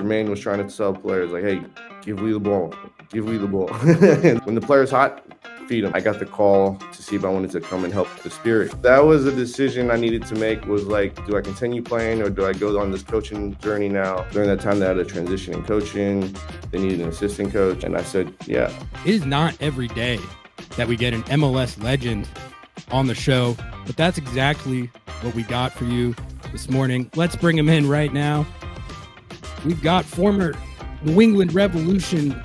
Jermaine was trying to tell players, like, hey, give Lee the ball. Give Lee the ball. And when the player's hot, feed him. I got the call to see if I wanted to come and help the Spirit. That was a decision I needed to make, was like, do I continue playing or do I go on this coaching journey now? During that time, they had a transition in coaching. They needed an assistant coach. And I said, yeah. It is not every day that we get an MLS legend on the show, but that's exactly what we got for you this morning. Let's bring him in right now. We've got former New England Revolution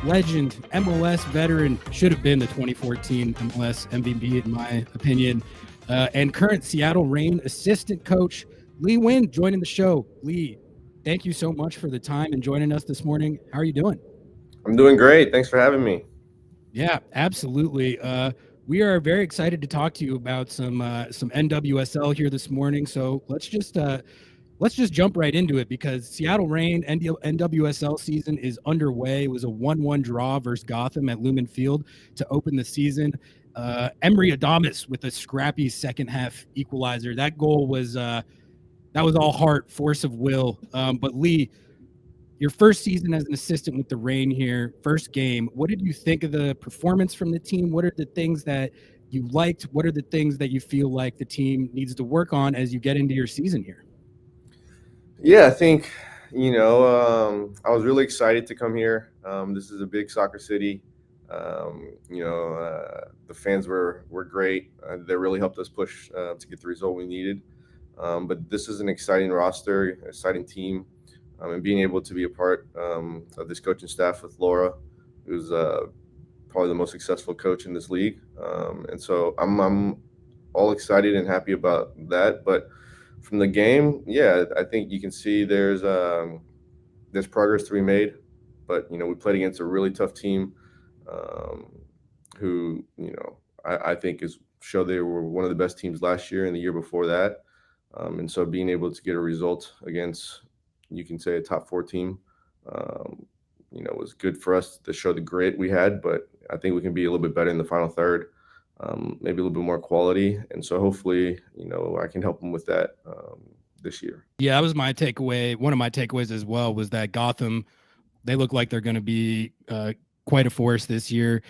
legend, MLS veteran, should have been the 2014 MLS MVP in my opinion, and current Seattle Reign assistant coach, Nguyen, joining the show. Lee, thank you so much for the time and joining us this morning. How are you doing? I'm doing great. Thanks for having me. Yeah, absolutely. We are very excited to talk to you about some NWSL here this morning. So let's just jump right into it, because Seattle Reign NWSL season is underway. It was a 1-1 draw versus Gotham at Lumen Field to open the season. Emery Adames with a scrappy second half equalizer. That goal was all heart, force of will. But Lee, your first season as an assistant with the Reign here, first game, what did you think of the performance from the team? What are the things that you liked? What are the things that you feel like the team needs to work on as you get into your season here? Yeah, I think, I was really excited to come here. This is a big soccer city. The fans were great. They really helped us push to get the result we needed. But this is an exciting roster, exciting team. And being able to be a part of this coaching staff with Laura, who's probably the most successful coach in this league. And so I'm all excited and happy about that. But from the game, yeah, I think you can see there's progress to be made. But, we played against a really tough team who, I think showed they were one of the best teams last year and the year before that. And so being able to get a result against, you can say, a top 4 team, was good for us to show the grit we had. But I think we can be a little bit better in the final third, maybe a little bit more quality. And so hopefully, I can help them with that this year. Yeah, that was my takeaway. One of my takeaways as well was that Gotham, they look like they're going to be quite a force this year.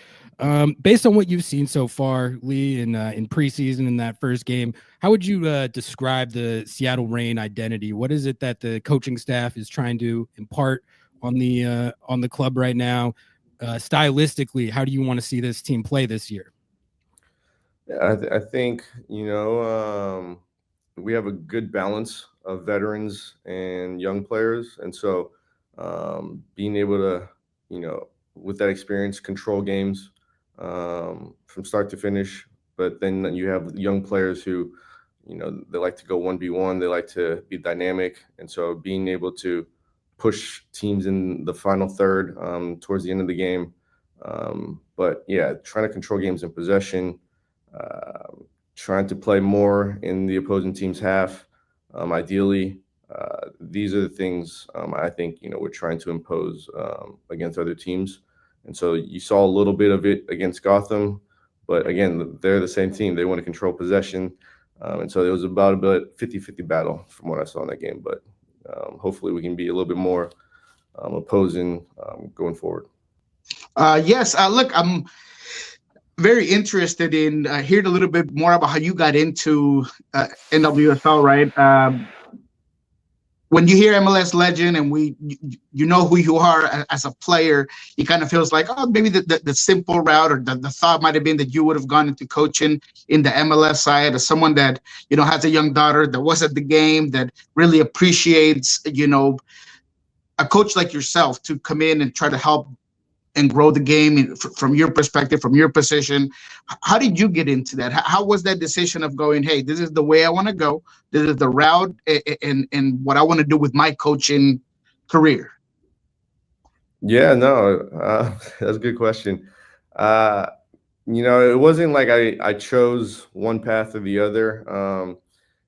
Based on what you've seen so far, Lee, in preseason in that first game, how would you describe the Seattle Reign identity? What is it that the coaching staff is trying to impart on the club right now? Stylistically, how do you want to see this team play this year? Yeah, I think, we have a good balance of veterans and young players. And so being able to, with that experience, control games from start to finish. But then you have young players who, they like to go 1v1. They like to be dynamic. And so being able to push teams in the final third towards the end of the game. But yeah, trying to control games in possession, trying to play more in the opposing team's half. Ideally, these are the things I think, we're trying to impose against other teams. And so you saw a little bit of it against Gotham, but again, they're the same team. They want to control possession. And so it was about a 50-50 battle from what I saw in that game. But hopefully we can be a little bit more opposing going forward. Yes. Look, I'm very interested in hearing a little bit more about how you got into NWSL, right? When you hear MLS legend and you know who you are as a player, it kind of feels like, oh, maybe the simple route or the thought might have been that you would have gone into coaching in the MLS side, as someone that, has a young daughter that was at the game, that really appreciates, a coach like yourself to come in and try to help and grow the game from your perspective, from your position. How did you get into that? How was that decision of going, hey, this is the way I want to go. This is the route and what I want to do with my coaching career? Yeah, no, that's a good question. It wasn't like I chose one path or the other.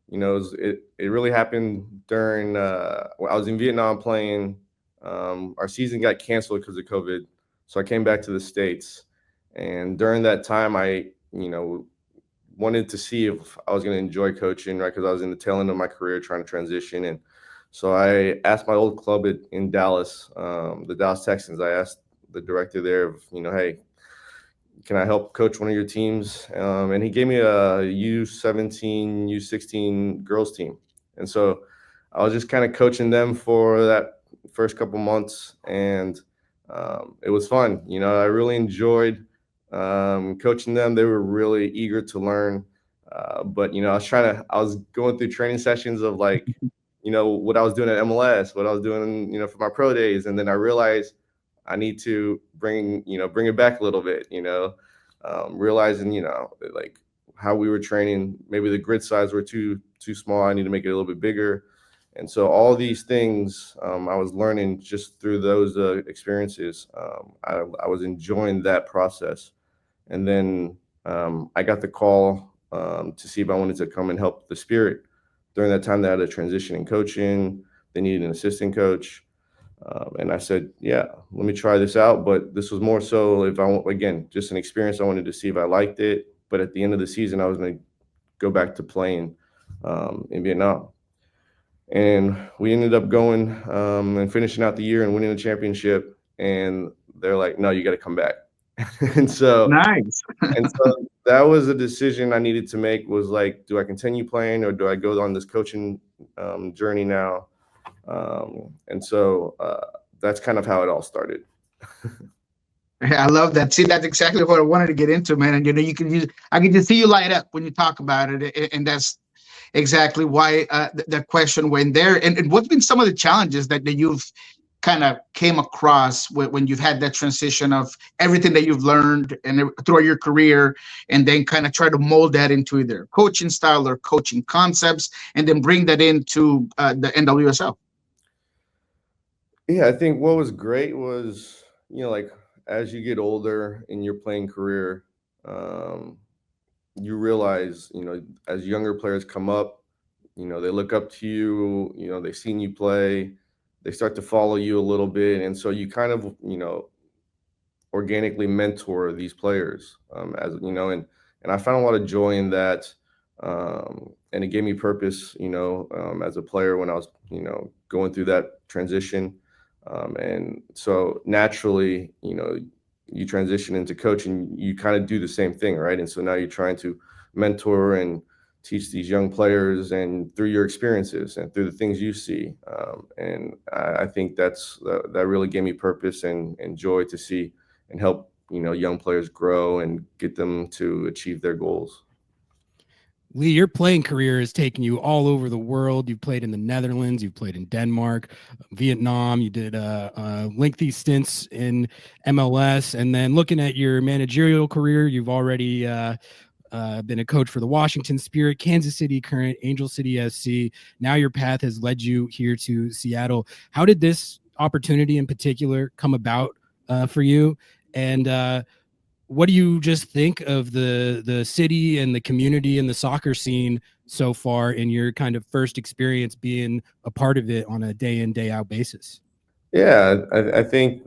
It really happened during, I was in Vietnam playing. Our season got canceled because of COVID. So I came back to the States, and during that time, I, wanted to see if I was going to enjoy coaching, right? Because I was in the tail end of my career trying to transition. And So I asked my old club in Dallas, the Dallas Texans. I asked the director there, hey, can I help coach one of your teams? And he gave me a U17, U16 girls team. And so I was just kind of coaching them for that first couple months, and it was fun. I really enjoyed coaching them. They were really eager to learn. But I was going through training sessions of like, what I was doing at MLS, what I was doing, for my pro days. And then I realized I need to bring it back a little bit, realizing, like how we were training, maybe the grid size were too small. I need to make it a little bit bigger. And so all these things I was learning just through those experiences. I was enjoying that process. And then I got the call to see if I wanted to come and help the Spirit. During that time, they had a transition in coaching. They needed an assistant coach. And I said, yeah, let me try this out. But this was more so again, just an experience. I wanted to see if I liked it. But at the end of the season, I was going to go back to playing in Vietnam. And we ended up going and finishing out the year and winning the championship. And they're like, no, you got to come back. and so Nice. and so that was a decision I needed to make, was like, do I continue playing or do I go on this coaching journey now? And so that's kind of how it all started. I love that. See, that's exactly what I wanted to get into, man. And I can just see you light up when you talk about it, and that's exactly why the question went there. And what's been some of the challenges that you've kind of came across when you've had that transition of everything that you've learned and throughout your career, and then kind of try to mold that into either coaching style or coaching concepts, and then bring that into the NWSL? Yeah, I think what was great was, like as you get older in your playing career, you realize, as younger players come up, they look up to you, they've seen you play, they start to follow you a little bit. And so you kind of, organically mentor these players, and I found a lot of joy in that. And it gave me purpose, as a player when I was, going through that transition. And so naturally, you transition into coaching, you kind of do the same thing, right? And so now you're trying to mentor and teach these young players, and through your experiences and through the things you see. And I think that really gave me purpose and joy to see and help, young players grow and get them to achieve their goals. Lee, your playing career has taken you all over the world. You've played in the Netherlands, you've played in Denmark, Vietnam, you did lengthy stints in MLS. And then looking at your managerial career, you've already been a coach for the Washington Spirit, Kansas City Current, Angel City SC. Now your path has led you here to Seattle. How did this opportunity in particular come about for you? And what do you just think of the city and the community and the soccer scene so far in your kind of first experience being a part of it on a day in, day out basis? Yeah, I think,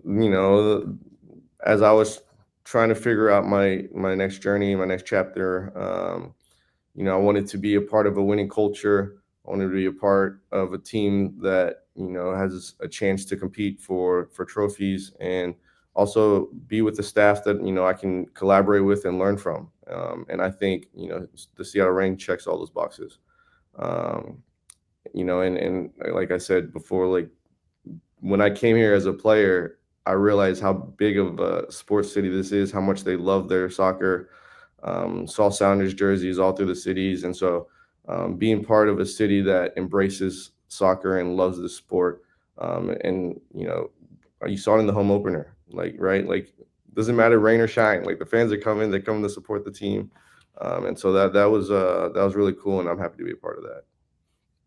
as I was trying to figure out my next journey, my next chapter, I wanted to be a part of a winning culture. I wanted to be a part of a team that, has a chance to compete for trophies, and also be with the staff that, I can collaborate with and learn from. And I think, the Seattle Reign checks all those boxes. And like I said before, like when I came here as a player, I realized how big of a sports city this is, how much they love their soccer. Saw Sounders jerseys all through the cities. And so being part of a city that embraces soccer and loves the sport, and, you saw it in the home opener, right? Like, doesn't matter rain or shine. Like, the fans are coming, they come to support the team. And so that was really cool. And I'm happy to be a part of that.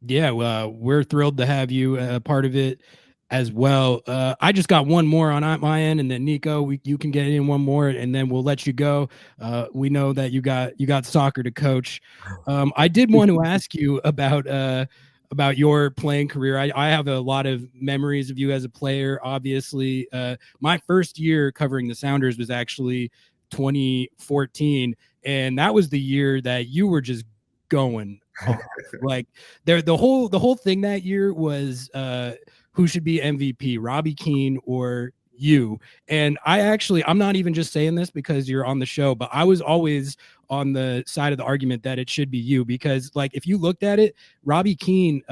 Yeah, well, we're thrilled to have you part of it as well. I just got one more on my end, and then Nico, you can get in one more, and then we'll let you go. We know that you got soccer to coach. I did want to ask you about your playing career. I have a lot of memories of you as a player. Obviously, my first year covering the Sounders was actually 2014, and that was the year that you were just going off. Like the whole thing that year was who should be MVP, Robbie Keane or you. And I'm not even just saying this because you're on the show, but I was always on the side of the argument that it should be you, because like if you looked at it, Robbie Keane,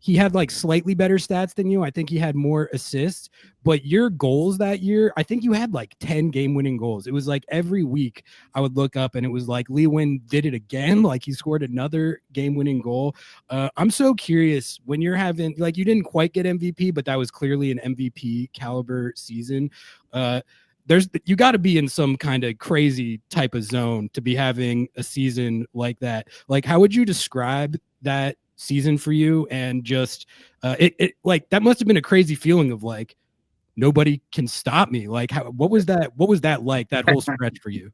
he had like slightly better stats than you. I think he had more assists, but your goals that year, I think you had like 10 game-winning goals. It was like every week I would look up and it was like Nguyen did it again. Like he scored another game-winning goal. I'm so curious when you're having, like, you didn't quite get MVP, but that was clearly an MVP caliber season. You got to be in some kind of crazy type of zone to be having a season like that. Like, how would you describe that season for you? And just it like that must have been a crazy feeling of like nobody can stop me. Like what was that like, that whole stretch for you?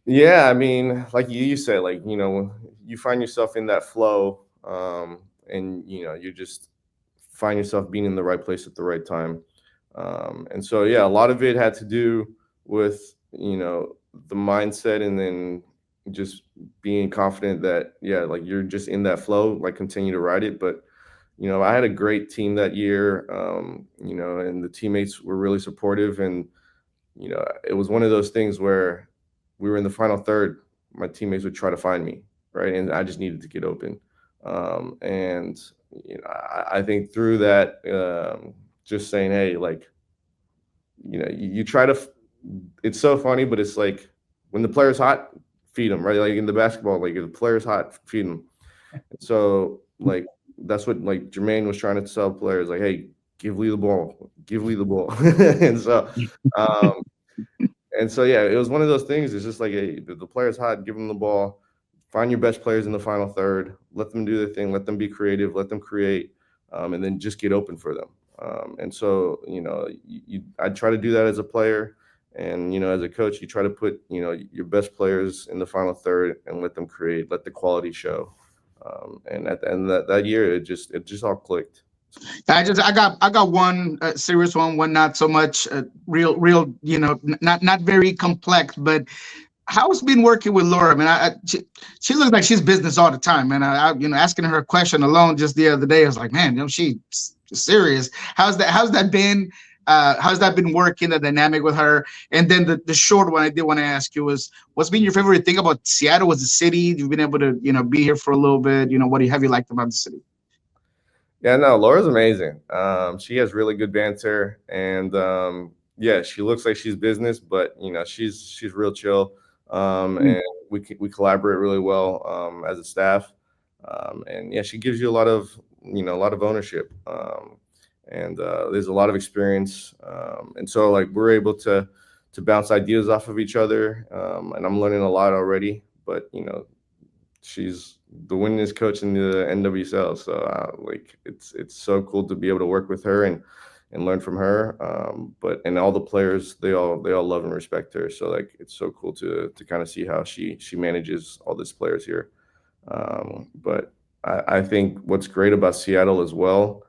Yeah, I mean, like you said, like, you find yourself in that flow, and you just find yourself being in the right place at the right time. And so yeah, a lot of it had to do with the mindset, and then just being confident that, yeah, like you're just in that flow, like continue to ride it. But I had a great team that year, and the teammates were really supportive. And it was one of those things where we were in the final third, my teammates would try to find me, right, and I just needed to get open. And I think through that, just saying, hey, like, you try to it's so funny, but it's like when the player's hot, feed them, right? Like in the basketball, like if the player's hot, feed them. So like that's what like Jermaine was trying to tell players, like, hey, give Lee the ball, and so um, yeah, it was one of those things. It's just like, hey, the player's hot, give them the ball, find your best players in the final third, let them do their thing, let them be creative, let them create, and then just get open for them. And so I try to do that as a player. And, as a coach, you try to put, your best players in the final third and let them create, let the quality show. And at the end of that year, it just all clicked. I got one serious one not so much real, not very complex, but how's it been working with Laura? I mean, she looks like she's business all the time, and I asking her a question alone just the other day, I was like, man, she's serious. How's that been? How's that been working, the dynamic with her? And then the short one I did want to ask you was, what's been your favorite thing about Seattle as a city? You've been able to, be here for a little bit. What have you liked about the city? Yeah, no, Laura's amazing. She has really good banter, and yeah, she looks like she's business, but she's real chill. And we collaborate really well as a staff. And yeah, she gives you a lot of ownership. And there's a lot of experience, and so like we're able to bounce ideas off of each other, and I'm learning a lot already. But she's the winningest coach in the NWSL, so like it's so cool to be able to work with her and learn from her. And all the players, they all love and respect her, so like it's so cool to kind of see how she manages all these players here. But I think what's great about Seattle as well.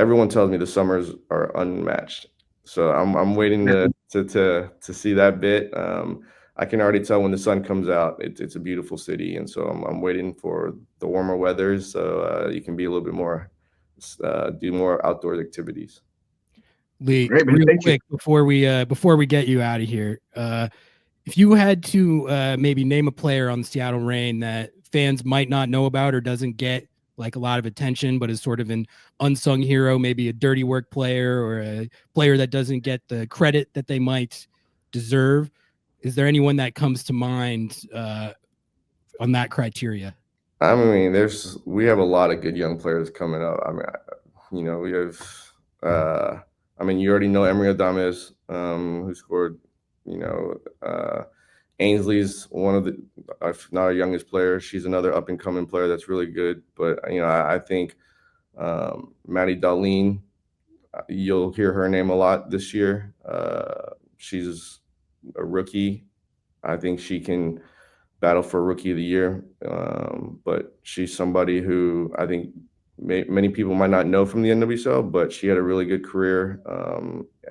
Everyone tells me the summers are unmatched, so I'm waiting to see that bit. I can already tell when the sun comes out, it's a beautiful city, and so I'm waiting for the warmer weather, so you can be a little bit more, do more outdoor activities. Lee, great, real quick before we get you out of here, if you had to maybe name a player on the Seattle Reign that fans might not know about or doesn't get like a lot of attention, but is sort of an unsung hero, maybe a dirty work player or a player that doesn't get the credit that they might deserve, is there anyone that comes to mind on that criteria? I mean, we have a lot of good young players coming up. I mean, we have, I mean, you already know Emery Adames, who scored, Ainsley's one of the, not our youngest player. She's another up and coming player that's really good. But, I think Maddie Darlene, you'll hear her name a lot this year. She's a rookie. I think she can battle for Rookie of the Year. But she's somebody who I think many people might not know from the NWSL, but she had a really good career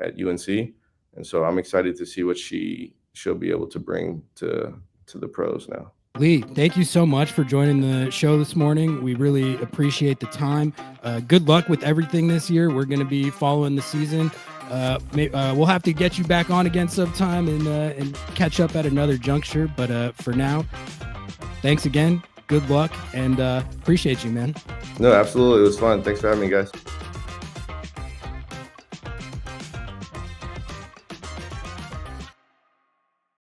at UNC. And so I'm excited to see what she'll be able to bring to the pros now. Lee, thank you so much for joining the show this morning. We really appreciate the time. Good luck with everything this year. We're going to be following the season. We'll have to get you back on again sometime and catch up at another juncture. But for now, thanks again. Good luck, and appreciate you, man. No, absolutely. It was fun. Thanks for having me, guys.